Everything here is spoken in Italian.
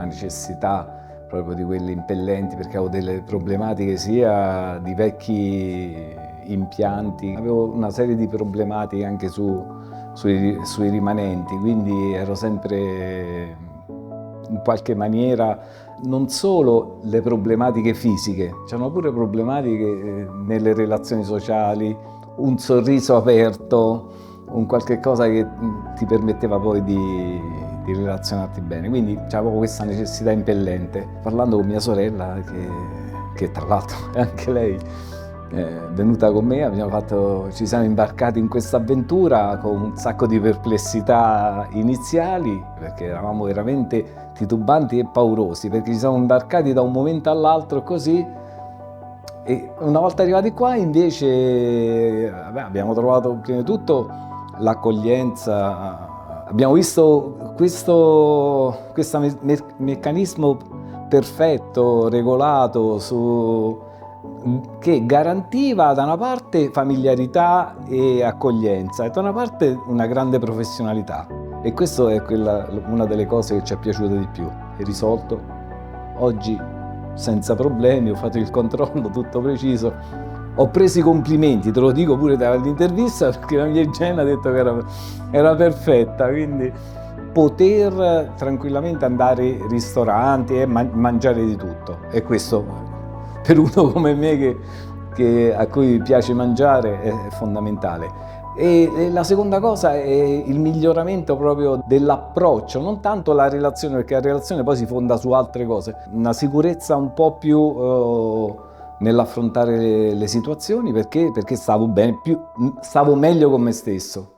necessità proprio di quelle impellenti, perché avevo delle problematiche sia di vecchi impianti, avevo una serie di problematiche anche sui rimanenti, quindi ero sempre in qualche maniera non solo le problematiche fisiche, c'erano pure problematiche nelle relazioni sociali, un sorriso aperto, un qualche cosa che ti permetteva poi di relazionarti bene. Quindi avevo questa necessità impellente. Parlando con mia sorella, che tra l'altro anche lei è venuta con me, ci siamo imbarcati in questa avventura con un sacco di perplessità iniziali, perché eravamo veramente titubanti e paurosi, perché ci siamo imbarcati da un momento all'altro così, e una volta arrivati qua invece abbiamo trovato prima di tutto l'accoglienza, abbiamo visto questo meccanismo perfetto, regolato, che garantiva da una parte familiarità e accoglienza e da una parte una grande professionalità. E questa è una delle cose che ci è piaciuta di più. È risolto oggi senza problemi, ho fatto il controllo tutto preciso. Ho preso i complimenti, te lo dico pure dall'intervista, perché la mia igiene ha detto che era perfetta, quindi poter tranquillamente andare in ristoranti e mangiare di tutto. E questo, per uno come me a cui piace mangiare, è fondamentale. E la seconda cosa è il miglioramento proprio dell'approccio, non tanto la relazione, perché la relazione poi si fonda su altre cose, una sicurezza un po' più nell'affrontare le situazioni, perché stavo bene, stavo meglio con me stesso.